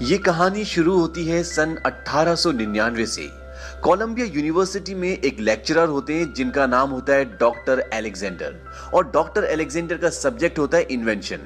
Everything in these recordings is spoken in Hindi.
ये कहानी शुरू होती है सन 1899 से। कोलंबिया यूनिवर्सिटी में एक लेक्चरर होते हैं जिनका नाम होता है डॉक्टर अलेक्जेंडर, और डॉक्टर अलेक्जेंडर का सब्जेक्ट होता है इन्वेंशन।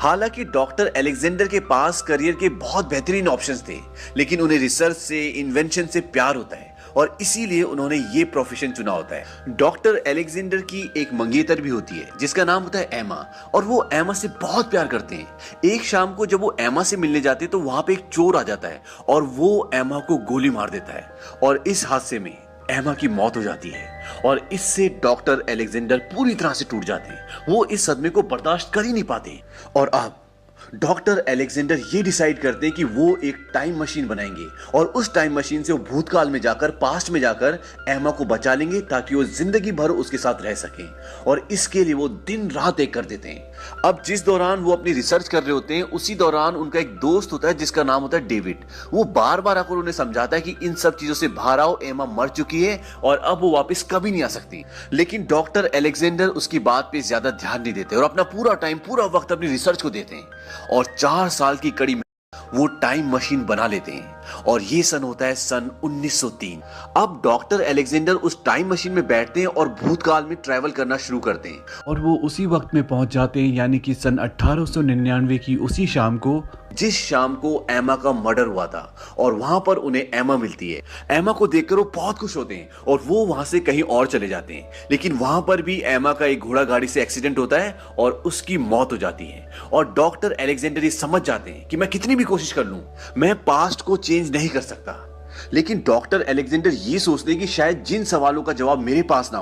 हालांकि डॉक्टर अलेक्जेंडर के पास करियर के बहुत बेहतरीन ऑप्शंस थे, लेकिन उन्हें रिसर्च से, इन्वेंशन से प्यार होता है और इसीलिए उन्होंने ये प्रोफेशन चुना होता है। डॉक्टर अलेक्जेंडर की एक मंगेतर भी होती है जिसका नाम होता है एमा, और वो एमा से बहुत प्यार करते हैं। एक शाम को जब वो एमा से मिलने जाते हैं तो वहां पे एक चोर आ जाता है और वो एमा को गोली मार देता है, और इस हादसे में एमा की मौत हो जाती है। और इससे डॉक्टर अलेक्जेंडर पूरी तरह से टूट जाते हैं। वो इस सदमे को बर्दाश्त कर ही नहीं पाते, और अब डॉक्टर अलेक्जेंडर ये डिसाइड करते हैं कि वो एक टाइम मशीन बनाएंगे और उस टाइम मशीन से वो भूतकाल में जाकर, पास्ट में जाकर एमा को बचा लेंगे ताकि वो जिंदगी भर उसके साथ रह सकें। और इसके लिए वो दिन रात एक कर देते हैं। अब जिस दौरान वो अपनी रिसर्च कर रहे होते हैं उसी दौरान उनका एक दोस्त होता है जिसका नाम होता है डेविड। वो बार बार आकर उन्हें समझाता है कि इन सब चीजों से बाहर आओ, एमा मर चुकी है और अब वो वापस कभी नहीं आ सकती। लेकिन डॉक्टर अलेक्जेंडर उसकी बात पे ज्यादा ध्यान नहीं देते और अपना पूरा टाइम, पूरा वक्त अपनी रिसर्च को देते हैं, और 4 साल की कड़ी में वो टाइम मशीन बना लेते हैं। और ये सन होता है सन 1903। अब डॉक्टर अलेक्जेंडर उस टाइम मशीन में बैठते हैं और भूतकाल में ट्रैवल करना शुरू करते हैं, और वो उसी वक्त में पहुंच जाते हैं, यानी कि सन 1899 की उसी शाम को, जिस शाम को एमा का मर्डर हुआ था। और वहां पर उन्हें एमा मिलती है। एमा को देखकर वो बहुत खुश होते हैं और वो वहां से कहीं और चले जाते हैं। लेकिन वहां पर भी एमा का एक घोड़ा गाड़ी से एक्सीडेंट होता है और उसकी मौत हो जाती है। और डॉक्टर अलेक्जेंडर ये समझ जाते हैं कि मैं कितनी भी कोशिश कर लूं, मैं पास्ट को चेंज नहीं कर सकता। लेकिन डॉक्टर अलेक्जेंडर ये सोचते हैं कि शायद जिन सवालों का जवाब मेरे पास ना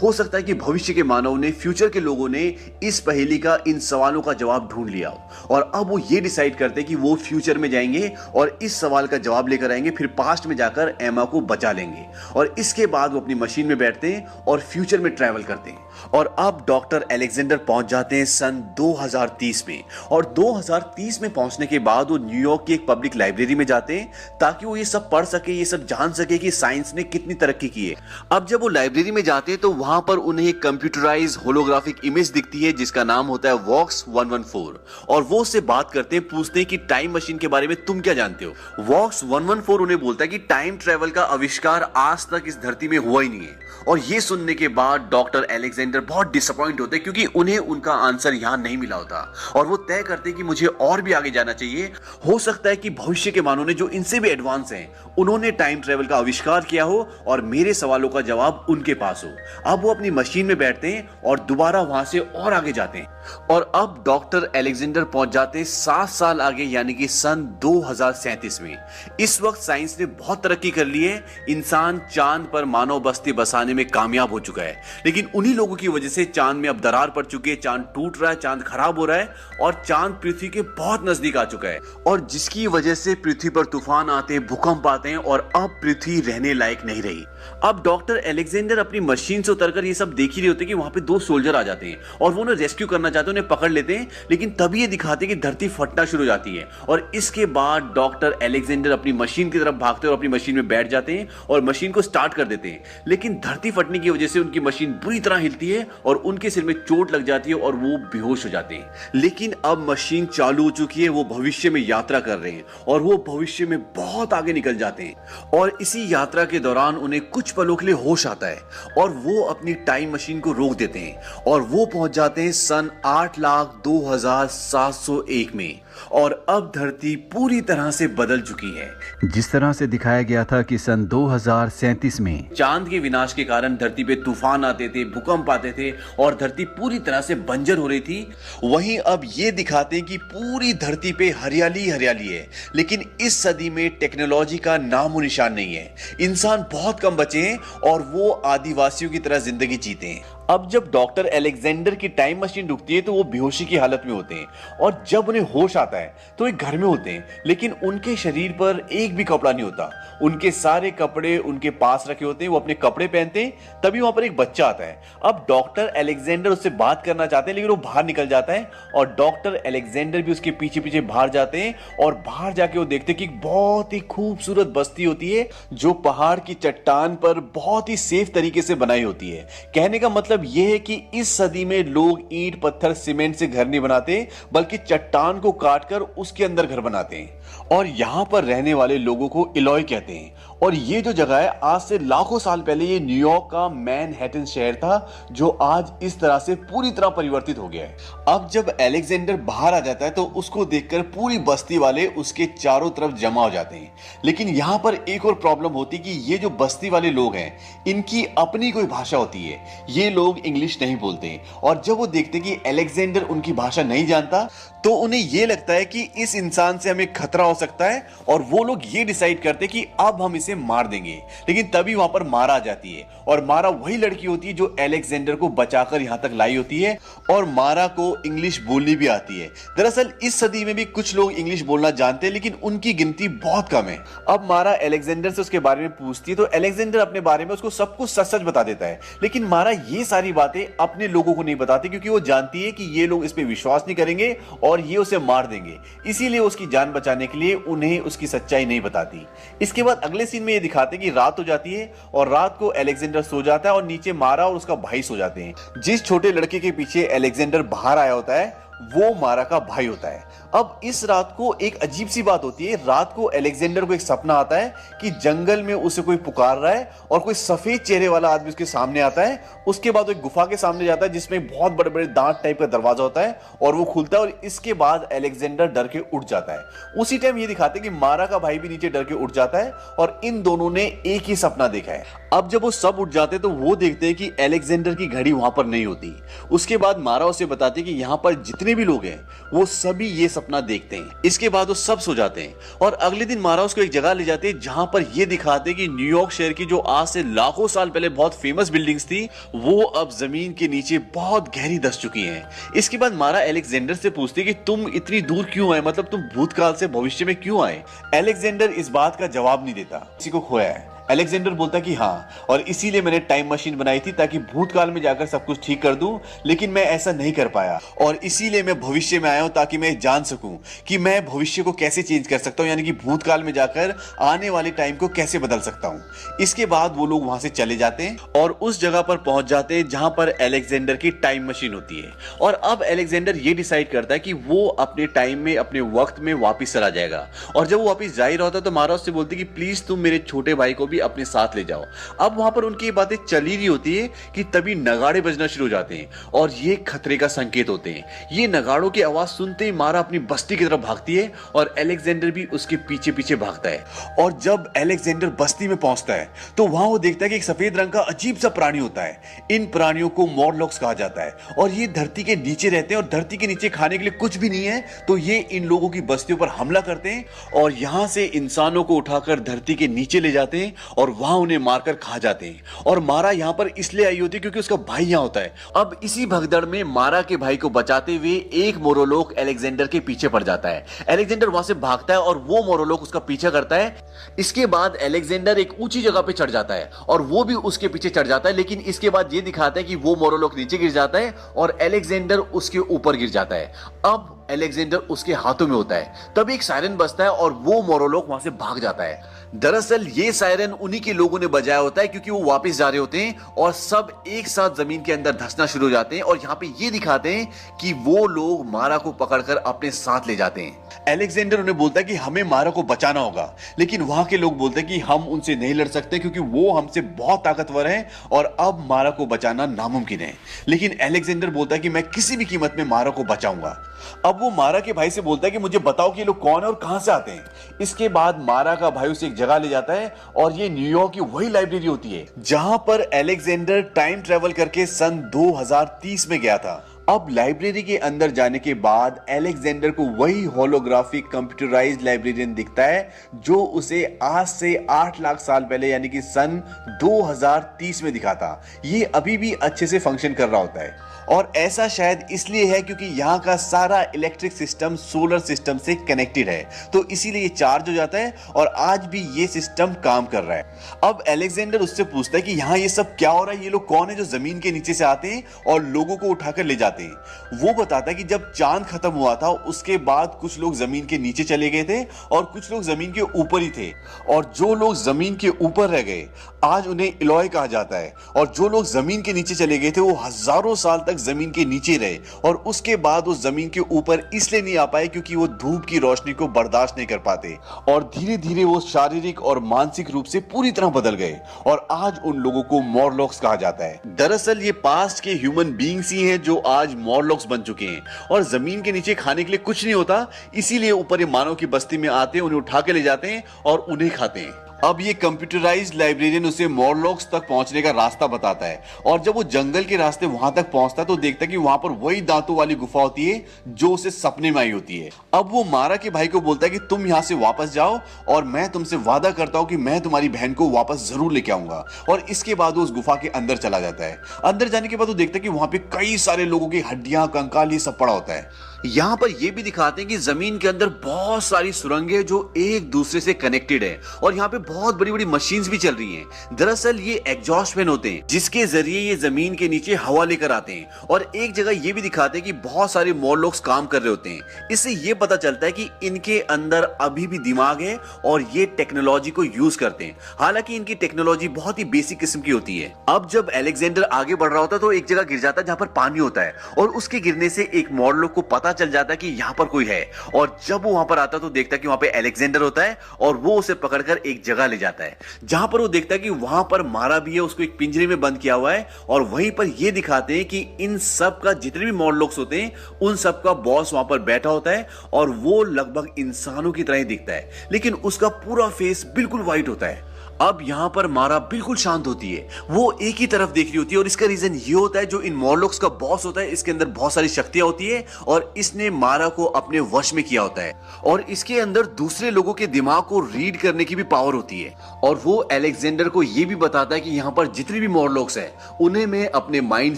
हो सकता है कि भविष्य के मानव ने, फ्यूचर के लोगों ने इस पहेली का, इन सवालों का जवाब ढूंढ लिया हो। और अब वो ये डिसाइड करते हैं कि वो फ्यूचर में जाएंगे और इस सवाल का जवाब लेकर आएंगे, फिर पास्ट में जाकर एमा को बचा लेंगे। और इसके बाद वो अपनी मशीन में बैठते हैं और फ्यूचर में ट्रैवल करते हैं। और अब डॉक्टर अलेक्जेंडर पहुंच जाते हैं सन 2030 में। और 2030 में पहुंचने के बाद वो न्यूयॉर्क की एक पब्लिक लाइब्रेरी में जाते हैं ताकि वो ये सब पढ़ सके, ये सब जान सके कि साइंस ने कितनी तरक्की की है। अब जब वो लाइब्रेरी में जाते हैं तो वहां पर उन्हें एक कंप्यूटराइज होलोग्राफिक इमेज दिखती है जिसका नाम होता है वॉक्स 114। और वो उससे बात करते हैं, पूछते हैं कि टाइम मशीन के बारे में तुम क्या जानते हो। वॉक्स 114 उन्हें बोलता है कि टाइम ट्रेवल का आविष्कार आज तक इस धरती में हुआ ही नहीं है। और ये सुनने के बाद डॉक्टर अलेक्जेंडर बहुत डिसअपॉइंट होते हैं क्योंकि उन्हें उनका आंसर यहां नहीं मिला होता। और वो तय करते हैं कि मुझे और भी आगे जाना चाहिए। हो सकता है कि भविष्य के मानव ने, जो इनसे भी एडवांस हैं, उन्होंने टाइम ट्रेवल का आविष्कार किया हो और मेरे सवालों का जवाब उनके पास हो। अब वो अपनी मशीन में बैठते हैं और दोबारा वहां से और आगे जाते हैं। और अब डॉक्टर अलेक्जेंडर पहुंच जाते हैं 7 साल आगे, यानी कि सन 2037 में। इस वक्त साइंस ने बहुत तरक्की कर ली है। इंसान चांद पर मानव बस्ती बसाने में कामयाब हो चुका है, लेकिन उन्हीं लोगों की वजह से चांद में अब दरार पड़ चुकी है, चांद टूट रहा है, चांद खराब हो रहा है और चांद पृथ्वी के बहुत नजदीक आ चुका है। और जिसकी वजह से पृथ्वी पर तूफान आते हैं, भूकंप आते हैं और अब पृथ्वी रहने लायक नहीं रही। अब डॉक्टर अलेक्जेंडर अपनी मशीन से उतरकर ये सब देख ही रहे होते कि वहां पे 2 सोल्जर आ जाते हैं और वो उन्हें रेस्क्यू करना चाहते हैं, उन्हें पकड़ लेते हैं। लेकिन तभी ये दिखाते हैं कि धरती फटना शुरू हो जाती है। और इसके बाद डॉक्टर अलेक्जेंडर अपनी मशीन की तरफ भागते हैं और अपनी मशीन में बैठ जाते हैं और मशीन को स्टार्ट कर देते हैं। लेकिन धरती फटने की वजह से उनकी मशीन बुरी तरह हिलती है और उनके सिर में चोट लग जाती है और वो बेहोश हो जाते हैं। लेकिन अब मशीन चालू हो चुकी है, वो भविष्य में यात्रा कर रहे हैं और वो भविष्य में बहुत आगे निकल जाते हैं। और इसी यात्रा के दौरान उन्हें कुछ पलों के लिए होश आता है और वो अपनी टाइम मशीन को रोक देते हैं और वो पहुंच जाते हैं सन 8,02,701 में। और अब धरती पूरी तरह से बदल चुकी है, जिस तरह से दिखाया गया था कि सन 2037 में चांद के विनाश के कारण धरती पे तूफान आते थे, भूकंप आते थे और धरती पूरी तरह से बंजर हो रही थी। वहीं अब ये दिखाते हैं कि पूरी धरती पे हरियाली हरियाली है। लेकिन इस सदी में टेक्नोलॉजी का नामो निशान नहीं है। इंसान बहुत कम बचे हैं और वो आदिवासियों की तरह जिंदगी जीते हैं। अब जब डॉक्टर अलेक्जेंडर की टाइम मशीन रुकती है तो वो बेहोशी की हालत में होते हैं और जब उन्हें होश आता है तो एक घर में होते हैं, लेकिन उनके शरीर पर एक भी कपड़ा नहीं होता। उनके सारे कपड़े उनके पास रखे होते हैं, वो अपने कपड़े पहनते हैं। तभी वहां पर एक बच्चा आता है। अब डॉक्टर अलेक्जेंडर उससे बात करना चाहते हैं लेकिन वो बाहर निकल जाता है और डॉक्टर अलेक्जेंडर भी उसके पीछे पीछे बाहर जाते हैं। और बाहर जाके वो देखते हैं कि बहुत ही खूबसूरत बस्ती होती है जो पहाड़ की चट्टान पर बहुत ही सेफ तरीके से बनाई होती है। कहने का मतलब यह है कि इस सदी में लोग ईंट, पत्थर, सीमेंट से घर नहीं बनाते बल्कि चट्टान को काट काटकर उसके अंदर घर बनाते हैं और यहाँ पर रहने वाले लोगों को इलॉय कहते हैं। और ये जो जगह है आज से लाखों साल पहले ये न्यूयॉर्क का मैनहट्टन शहर था जो आज इस तरह से पूरी तरह परिवर्तित हो गया है। अब जब अलेक्जेंडर बाहर आ जाता है तो उसको देखकर पूरी बस्ती वाले उसके चारों तरफ जमा हो जाते हैं। लेकिन यहाँ पर एक और प्रॉब्लम होती है कि ये जो बस्ती वाले लोग हैं इनकी अपनी कोई भाषा होती है, ये लोग इंग्लिश नहीं बोलते और जब वो देखते हैं कि अलेक्जेंडर उनकी भाषा नहीं जानता तो उन्हें ये लगता है कि इस इंसान से हमें खतरा हो सकता है और वो लोग ये डिसाइड करते हैं कि अब हम इसे मार देंगे। लेकिन तभी वहां पर मारा आ जाती है और मारा वही लड़की होती है जो अलेक्जेंडर को बचाकर यहां तक लाई होती है और मारा को इंग्लिश बोलनी भी आती है। दरअसल इस सदी में भी कुछ लोग इंग्लिश बोलना जानते हैं लेकिन उनकी गिनती बहुत कम है। अब मारा अलेक्जेंडर से उसके बारे में पूछती है तो अलेक्जेंडर अपने बारे में उसको सब कुछ सच सच बता देता है। लेकिन मारा ये सारी बातें अपने लोगों को नहीं बताती क्योंकि वो जानती है कि ये लोग इस पर विश्वास नहीं करेंगे और ये उसे मार देंगे, इसीलिए उसकी जान बचाने के लिए उन्हें उसकी सच्चाई नहीं बताती। इसके बाद अगले सीन में ये दिखाते हैं कि रात हो जाती है और रात को अलेक्जेंडर सो जाता है और नीचे मारा और उसका भाई सो जाते हैं। जिस छोटे लड़के के पीछे अलेक्जेंडर बाहर आया होता है वो मारा का भाई होता है। अब इस रात को एक अजीब सी बात होती है। रात को अलेक्जेंडर को एक सपना आता है कि जंगल में उसे कोई पुकार रहा है और कोई सफेद चेहरे वाला आदमी उसके सामने आता है। उसके बाद वो एक गुफा के सामने जाता है जिसमें बहुत बड़े बड़े दांत टाइप का दरवाजा होता है और वो खुलता है और इसके बाद अलेक्जेंडर डर के उठ जाता है। उसी टाइम ये दिखाते हैं कि मारा का भाई भी नीचे डर के उठ जाता है और इन दोनों ने एक ही सपना देखा है। अब जब वो सब उठ जाते हैं तो वो देखते हैं कि अलेक्जेंडर की घड़ी वहां पर नहीं होती। उसके बाद मारा उसे बताती है कि यहाँ पर जितने भी लोग हैं वो सभी ये सपना देखते हैं। इसके बाद वो सब सो जाते हैं और अगले दिन मारा उसको एक जगह ले जाते हैं जहां पर ये दिखाते हैं कि न्यूयॉर्क शहर की जो आज से लाखों साल पहले बहुत फेमस बिल्डिंग्स थी वो अब जमीन के नीचे बहुत गहरी धंस चुकी हैं। इसके बाद मारा अलेक्जेंडर से पूछती है कि तुम इतनी दूर क्यों आए, मतलब तुम भूतकाल से भविष्य में क्यों आए। अलेक्जेंडर इस बात का जवाब नहीं देता, किसी को खोया है। अलेक्जेंडर बोलता कि हाँ, और इसीलिए मैंने टाइम मशीन बनाई थी ताकि भूतकाल में जाकर सब कुछ ठीक कर दूं, लेकिन मैं ऐसा नहीं कर पाया और इसीलिए मैं भविष्य में आया हूं ताकि मैं जान सकूं कि मैं भविष्य को कैसे चेंज कर सकता हूं, यानी कि भूतकाल में जाकर आने वाले टाइम को कैसे बदल सकता हूं। इसके बाद वो लोग वहां से चले जाते हैं और उस जगह पर पहुंच जाते हैं जहां पर अलेक्जेंडर की टाइम मशीन होती है। और अब अलेक्जेंडर ये डिसाइड करता है कि वो अपने टाइम में, अपने वक्त में वापिस चला जाएगा। और जब वो वापिस जा ही रहा होता है तो मारा उससे बोलती है कि प्लीज तुम मेरे छोटे भाई को भी अपने साथ ले जाओ। अब वहां पर उनकी बातें चली रही होती है कि तभी नगाड़े बजना शुरू हो जाते हैं और ये खतरे का संकेत होते हैं। ये नगाड़ों की आवाज सुनते ही मारा अपनी बस्ती की तरफ भागती है और अलेक्जेंडर भी उसके पीछे पीछे भागता है। और जब अलेक्जेंडर बस्ती में पहुंचता है तो वहां वो देखता है कि एक सफेद रंग का अजीब सा प्राणी होता है। इन प्राणियों को मॉरलॉक्स कहा जाता है और ये धरती के नीचे रहते हैं और धरती के नीचे खाने के लिए कुछ भी नहीं है तो ये इन लोगों की बस्तियों पर हमला करते हैं और यहां से इंसानों को उठाकर धरती के नीचे ले जाते हैं और वहां उन्हें मारकर खा जाते हैं। और मारा यहां पर इसलिए आई होती है क्योंकि उसका भाई यहां होता है। अब इसी भगदड़ में मारा के भाई को बचाते हुए एक मोरोलोक अलेक्जेंडर के पीछे पड़ जाता है। अलेक्जेंडर वहां से भागता है और वो मोरोलोक उसका पीछा करता है। इसके बाद अलेक्जेंडर एक ऊंची जगह पे चढ़ जाता है और वो भी उसके पीछे चढ़ जाता है, लेकिन इसके बाद ये दिखाता है कि वो मोरोलोक नीचे गिर जाता है और अलेक्जेंडर उसके ऊपर गिर जाता है। अब अलेक्जेंडर उसके हाथों में होता है। तभी एक सायरन बजता है और वो मोरोलोक वहां से भाग जाता है। दरअसल ये सायरन उन्हीं के लोगों ने बजाया होता है क्योंकि वो वापस जा रहे होते हैं और सब एक साथ जमीन के अंदर धंसना शुरू हो जाते हैं। और यहाँ पे ये दिखाते हैं कि वो लोग मारा को पकड़कर अपने साथ ले जाते हैं। अलेक्जेंडर उन्हें बोलता है कि हमें मारा को बचाना होगा, लेकिन वहां के लोग बोलते हैं कि हम उनसे नहीं लड़ सकते क्योंकि वो हमसे बहुत ताकतवर हैं और अब मारा को बचाना नामुमकिन है। लेकिन अलेक्जेंडर बोलता है कि मैं किसी भी कीमत में मारा को बचाऊंगा। अब वो मारा के भाई से बोलता है कि मुझे बताओ कि ये लोग कौन है और कहां से आते हैं। इसके बाद मारा का भाई उसे एक जगह ले जाता है और ये न्यूयॉर्क की वही लाइब्रेरी होती है जहां पर अलेक्जेंडर टाइम ट्रेवल करके सन 2030 में गया था। अब लाइब्रेरी के अंदर जाने के बाद अलेक्जेंडर को वही होलोग्राफिक कंप्यूटराइज्ड लाइब्रेरियन दिखता है जो उसे आज से 8 लाख साल पहले यानी कि सन 2030 में दिखा था। ये अभी भी अच्छे से फंक्शन कर रहा होता है और ऐसा शायद इसलिए है क्योंकि यहाँ का सारा इलेक्ट्रिक सिस्टम सोलर सिस्टम से कनेक्टेड है, तो इसीलिए ये चार्ज हो जाता है और आज भी ये सिस्टम काम कर रहा है। अब अलेक्जेंडर उससे पूछता है कि यहाँ ये सब क्या हो रहा है, ये लोग कौन है जो जमीन के नीचे से आते हैं और लोगों को उठाकर ले जाते हैं। वो बताता है कि जब चांद खत्म हुआ था उसके बाद कुछ लोग जमीन के नीचे चले गए थे और कुछ लोग जमीन के ऊपर ही थे, और जो लोग जमीन के ऊपर रह गए आज उन्हें इलॉय कहा जाता है, और जो लोग जमीन के नीचे चले गए थे वो हजारों साल तक जमीन के नीचे रहे और उसके बाद उस जमीन के ऊपर इसलिए नहीं आ पाए क्योंकि वो धूप की रोशनी को बर्दाश्त नहीं कर पाते और धीरे धीरे वो शारीरिक और मानसिक रूप से पूरी तरह बदल गए और आज उन लोगों को मॉरलॉक्स कहा जाता है। दरअसल ये पास्ट के ह्यूमन बीइंग्स ही हैं जो आज मॉरलॉक्स बन चुके हैं और जमीन के नीचे खाने के लिए कुछ नहीं होता, इसीलिए ऊपर ये मानव की बस्ती में आते हैं, उन्हें उठा के ले जाते हैं और उन्हें खाते हैं। अब ये कंप्यूटराइज्ड लाइब्रेरियन उसे मॉरलॉक्स तक पहुंचने का रास्ता बताता है और जब वो जंगल के रास्ते वहां तक पहुंचता है तो देखता है कि वहां पर वही दांतों वाली गुफा होती है जो उसे सपने में आई होती है। अब वो मारा के भाई को बोलता है कि तुम यहां से वापस जाओ और मैं तुमसे वादा करता हूं कि मैं तुम्हारी बहन को वापस जरूर लेके आऊंगा। और इसके बाद वो उस गुफा के अंदर चला जाता है। अंदर जाने के बाद वो देखता है कि वहां पे कई सारे लोगों की हड्डियां, कंकाल, ये सब पड़ा होता है। यहाँ पर ये भी दिखाते हैं कि जमीन के अंदर बहुत सारी सुरंगें जो एक दूसरे से कनेक्टेड है और यहाँ पे बहुत बड़ी बड़ी मशीन्स भी चल रही हैं। दरअसल ये एग्जॉस्ट फैन होते हैं जिसके जरिए ये जमीन के नीचे हवा लेकर आते हैं और एक जगह ये भी दिखाते हैं कि बहुत सारे मॉरलॉक्स काम कर रहे होते हैं। इससे ये पता चलता है कि इनके अंदर अभी भी दिमाग है और ये टेक्नोलॉजी को यूज करते हैं। हालांकि इनकी टेक्नोलॉजी बहुत ही बेसिक किस्म की होती है। अब जब अलेक्जेंडर आगे बढ़ रहा होता है तो एक जगह गिर जाता है जहां पर पानी होता है और उसके गिरने से एक मॉरलॉक को पता चल जाता है कि यहां पर कोई है और जब वो वहां पर आता है तो देखता है कि वहां पे अलेक्जेंडर होता है और वो उसे पकड़कर एक जगह ले जाता है जहां पर वो देखता है कि वहां पर मारा भी है, उसको एक पिंजरे में बंद किया हुआ है और वहीं पर ये दिखाते हैं कि इन सब का जितने भी मॉरलॉक्स होते हैं उन सब का बॉस वहां पर बैठा होता है और वो लगभग इंसानों की तरह ही दिखता है लेकिन उसका पूरा फेस बिल्कुल व्हाइट होता है। अब यहां पर मारा बिल्कुल शांत होती है, वो एक ही तरफ देख रही होती है और इसका रीजन ये होता है जो इन मॉरलॉक्स का बॉस होता है इसके अंदर बहुत सारी शक्तियां होती है और इसने मारा को अपने वश में किया होता है और इसके अंदर दूसरे लोगों के दिमाग को रीड करने की भी पावर होती है और वो अलेक्जेंडर को ये भी बताता है कि यहाँ पर जितने भी मॉरलॉक्स है उन्हें मैं अपने माइंड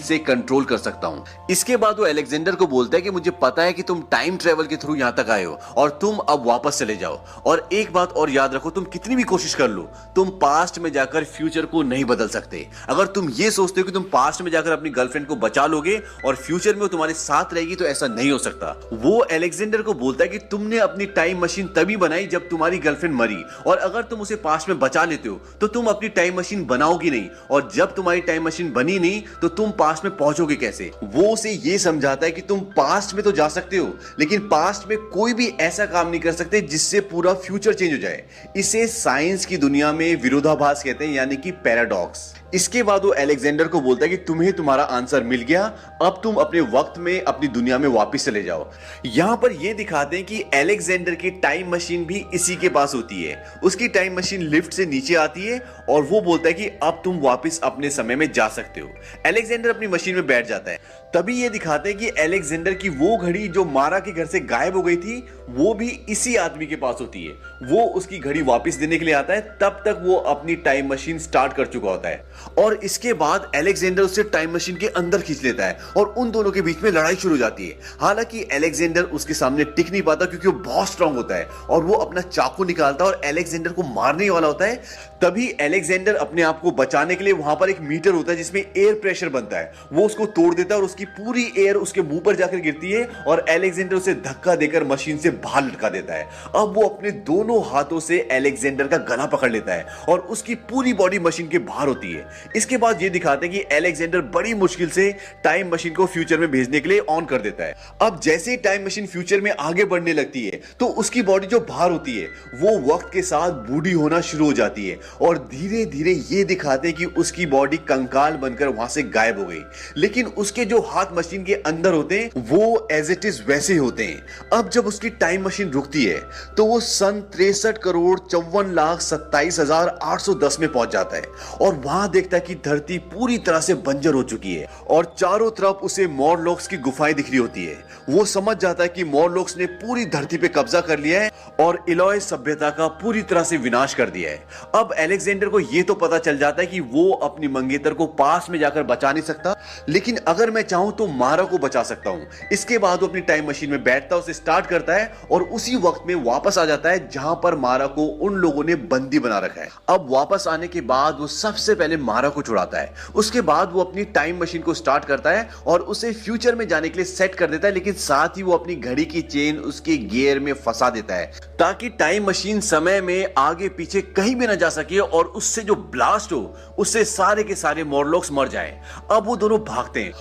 से कंट्रोल कर सकता हूँ। इसके बाद वो अलेक्जेंडर को बोलता है कि मुझे पता है कि तुम टाइम ट्रेवल के थ्रू यहाँ तक आए हो और तुम अब वापस चले जाओ और एक बात और याद रखो, तुम कितनी भी कोशिश कर लो तुम पास्ट में जाकर फ्यूचर को नहीं बदल सकते। अगर तुम ये सोचते हो कि तुम पास्ट में जाकर अपनी गर्लफ्रेंड को बचा लोगे और फ्यूचर में वो तुम्हारे साथ रहेगी तो ऐसा नहीं हो सकता। वो अलेक्जेंडर को बोलता है कि तुमने अपनी टाइम मशीन तभी बनाई जब तुम्हारी गर्लफ्रेंड मरी और अगर तुम उसे पास्ट में बचा लेते हो तो तुम अपनी टाइम मशीन बनाओगी नहीं और जब तुम्हारी टाइम मशीन बनी नहीं तो तुम पास्ट में पहुंचोगे कैसे। वो उसे ये समझाता है कि तुम पास्ट में तो जा सकते हो लेकिन पास्ट में कोई भी ऐसा काम नहीं कर सकते जिससे पूरा फ्यूचर चेंज हो जाए। इसे साइंस की दुनिया में विरोधाभास कहते हैं यानी कि पैराडॉक्स। इसके बाद वो अलेक्जेंडर को बोलता है कि तुम्हें तुम्हारा आंसर मिल गया, अब तुम अपने वक्त में अपनी दुनिया में वापस चले जाओ। यहां पर ये दिखाते हैं कि अलेक्जेंडर की टाइम मशीन भी इसी के पास होती है। उसकी टाइम मशीन लिफ्ट से नीचे आती है और वो बोलता है कि अब तुम वापस अपने समय में जा सकते हो। अलेक्जेंडर अपनी मशीन में बैठ जाता है। तभी ये दिखाते हैं कि अलेक्जेंडर की वो घड़ी जो मारा के घर से गायब हो गई थी वो भी इसी आदमी के पास होती है। वो उसकी घड़ी वापस देने के लिए आता है, तब तक वो अपनी टाइम मशीन स्टार्ट कर चुका होता है और इसके बाद अलेक्जेंडर उसे टाइम मशीन के अंदर खींच लेता है और उन दोनों के बीच में लड़ाई शुरू हो जाती है। हालांकि अलेक्जेंडर उसके सामने टिक नहीं पाता क्योंकि वो बहुत स्ट्रांग होता है और वो अपना चाकू निकालता है और अलेक्जेंडर को मारने वाला होता है। तभी अलेक्जेंडर अपने आप को बचाने के लिए वहां पर एक मीटर होता है जिसमें एयर प्रेशर बनता है, वो उसको तोड़ देता है और उसकी पूरी एयर उसके मुंह पर जाकर गिरती है और अलेक्जेंडर उसे धक्का देकर मशीन से बाहर लटका देता है। अब वो अपने दोनों हाथों से अलेक्जेंडर का गला पकड़ लेता है और उसकी पूरी बॉडी मशीन के बाहर होती है। इसके बाद ये दिखाते हैं कि अलेक्जेंडर बड़ी मुश्किल से टाइम मशीन को फ्यूचर में भेजने के लिए ऑन कर देता है। अब जैसे ही टाइम मशीन फ्यूचर में आगे बढ़ने लगती है तो उसकी बॉडी जो बाहर होती है वो वक्त के साथ बूढ़ी होना शुरू हो जाती है और धीरे धीरे ये दिखाते हैं कि उसकी बॉडी कंकाल बनकर वहां से गायब हो गई, लेकिन उसके जो हाथ मशीन के अंदर होते हैं वो एज इट इज वैसे ही होते हैं। अब जब उसकी टाइम मशीन रुकती है तो वो सन 63,54,27,810 में पहुंच जाता है और वहां देखता है कि धरती पूरी तरह से बंजर हो चुकी है और चारों तरफ उसे मॉरलॉक्स की गुफाएं दिख रही होती है। वो समझ जाता है कि मॉरलॉक्स ने पूरी धरती पे कब्जा कर लिया है और इलोय सभ्यता का पूरी तरह से विनाश कर दिया है। अब अलेक्जेंडर को यह तो पता चल जाता है कि वो अपनी मंगेतर को पास में जाकर बचा नहीं सकता, लेकिन अगर मैं चाहूं तो मारा को बचा सकता हूं। इसके बाद वो अपनी टाइम मशीन में बैठता है, उसे स्टार्ट करता है और उसी वक्त में वापस आ जाता है जहां पर मारा को उन लोगों ने बंदी बना रखा है। अब वापस आने के बाद वो सबसे पहले मारा को छुड़ाता है, उसके बाद वो अपनी टाइम मशीन को स्टार्ट करता है और उसे फ्यूचर में जाने के लिए सेट कर देता है, लेकिन साथ ही वो अपनी घड़ी की चेन उसके गियर में फंसा देता है ताकि टाइम मशीन समय में आगे पीछे कहीं भी ना जा सके और उससे जो ब्लास्ट हो उससे सारे के सारे मॉरलॉक्स मर जाएं। अब वो दोनों भागते हैं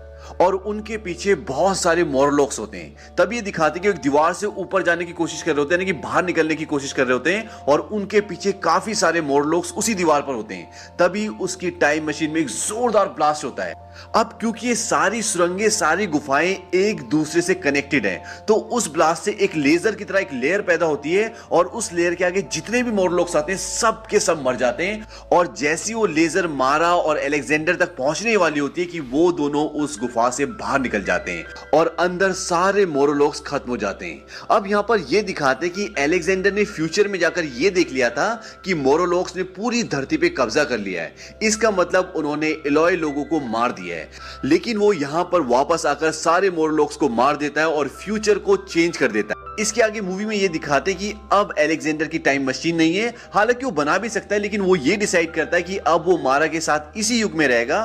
और उनके पीछे बहुत सारे मोरलॉक्स होते हैं। तब ये दिखाते हैं कि एक दीवार से ऊपर जाने की कोशिश कर रहे होते हैं, यानी कि बाहर निकलने की कोशिश कर रहे होते हैं, और उनके पीछे काफी सारे मोरलॉक्स उसी दीवार पर होते हैं। तभी उसकी टाइम मशीन में एक जोरदार ब्लास्ट होता है। अब क्योंकि ये सारी सुरंगें, सारी गुफाएं एक दूसरे से कनेक्टेड हैं, तो उस ब्लास्ट से एक लेजर की तरह एक लेयर पैदा होती है, और उस लेयर के आगे जितने भी मोरलॉक्स आते हैं सब के सब मर जाते हैं। और जैसी वो लेजर मारा और अलेक्जेंडर तक पहुंचने वाली होती है कि वो दोनों उस गुफा से बाहर निकल जाते हैं और अंदर सारे मोरलॉक्स खत्म हो जाते हैं। अब यहां पर यह दिखाते हैं कि अलेक्जेंडर ने फ्यूचर में जाकर यह देख लिया था कि मोरलॉक्स ने पूरी धरती पे कब्जा कर लिया है। इसका मतलब उन्होंने एलॉय लोगों को मार दिया है। लेकिन वो यहां पर वापस आकर सारे मोरलॉक्स को मार देता है और फ्यूचर को चेंज कर देता है। इसके आगे मूवी में ये दिखाते कि अब अलेक्जेंडर की टाइम मशीन नहीं है, हालांकि वो बना भी सकता है, लेकिन वो ये डिसाइड करता है कि अब वो मारा के साथ इसी युग में रहेगा।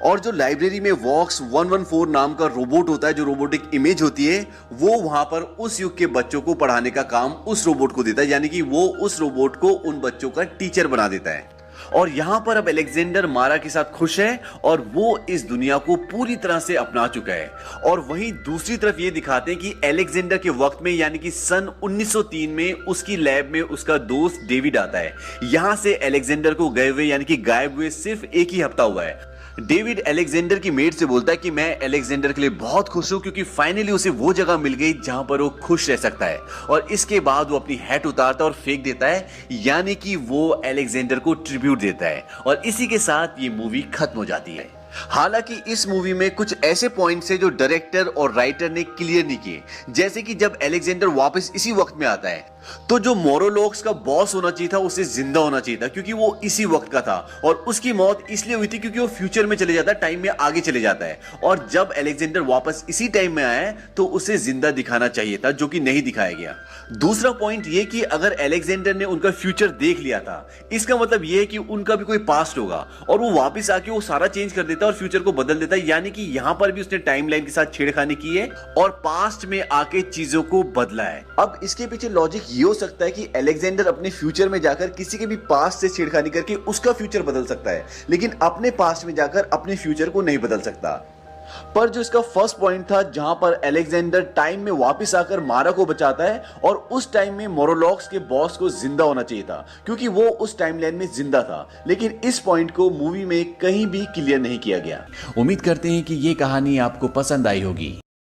और जो लाइब्रेरी में वॉक्स 114 नाम का रोबोट होता है, जो रोबोटिक इमेज होती है, वो वहां पर उस युग के बच्चों को पढ़ाने का काम उस रोबोट को देता है, यानी कि वो उस रोबोट को उन बच्चों का टीचर बना देता है। और यहां पर अब अलेक्जेंडर मारा के साथ खुश है और वो इस दुनिया को पूरी तरह से अपना चुका है। और वहीं दूसरी तरफ ये दिखाते हैं कि अलेक्जेंडर के वक्त में, यानी कि सन 1903 में, उसकी लैब में उसका दोस्त डेविड आता है। यहां से अलेक्जेंडर को गए हुए, यानी कि गायब हुए सिर्फ एक ही हफ्ता हुआ है। डेविड अलेक्जेंडर की मेड से बोलता है कि मैं अलेक्जेंडर के लिए बहुत खुश हूं, क्योंकि फाइनली उसे वो जगह मिल गई जहां पर वो खुश रह सकता है। और इसके बाद वो अपनी हैट उतारता है और फेंक देता है, यानी कि वो अलेक्जेंडर को ट्रिब्यूट देता है। और इसी के साथ ये मूवी खत्म हो जाती है। हालांकि इस मूवी में कुछ ऐसे पॉइंट्स हैं जो डायरेक्टर और राइटर ने क्लियर नहीं किए, जैसे कि जब अलेक्जेंडर वापस इसी वक्त में आता है, तो जो मोरलॉक्स का बॉस होना चाहिए था उसे जिंदा होना चाहिए था, क्योंकि वो इसी वक्त का था। और उसकी मौत इसलिए हुई थी क्योंकि वो फ्यूचर में चले जाता है, टाइम में आगे चले जाता है। और जब अलेक्जेंडर वापस इसी टाइम में आया तो उसे जिंदा दिखाना चाहिए था, जो कि नहीं दिखाया गया। दूसरा पॉइंट ये कि अगर अलेक्जेंडर ने उनका फ्यूचर देख लिया था, इसका मतलब ये है कि उनका भी कोई पास्ट होगा, और वो वापस आके वो सारा चेंज कर देता है और फ्यूचर को बदल देता है। यानी कि यहां पर भी उसने टाइमलाइन के साथ छेड़खानी की है और पास्ट में आके चीजों को बदला है। अब इसके पीछे लॉजिक ये हो सकता है कि अलेक्जेंडर अपने फ्यूचर में जाकर किसी के भी पास्ट से छेड़खानी करके उसका फ्यूचर बदल सकता है, लेकिन अपने पास्ट में जाकर अपने फ्यूचर को नहीं बदल सकता। पर जो इसका फर्स्ट पॉइंट था, जहां पर अलेक्जेंडर टाइम में वापस आकर मारा को बचाता है, और उस टाइम में मोरलॉक्स के बॉस को जिंदा होना चाहिए था, क्योंकि वो उस टाइमलाइन में जिंदा था। लेकिन इस पॉइंट को मूवी में कहीं भी क्लियर नहीं किया गया। उम्मीद करते हैं कि ये कहानी आपको पसंद आई होगी।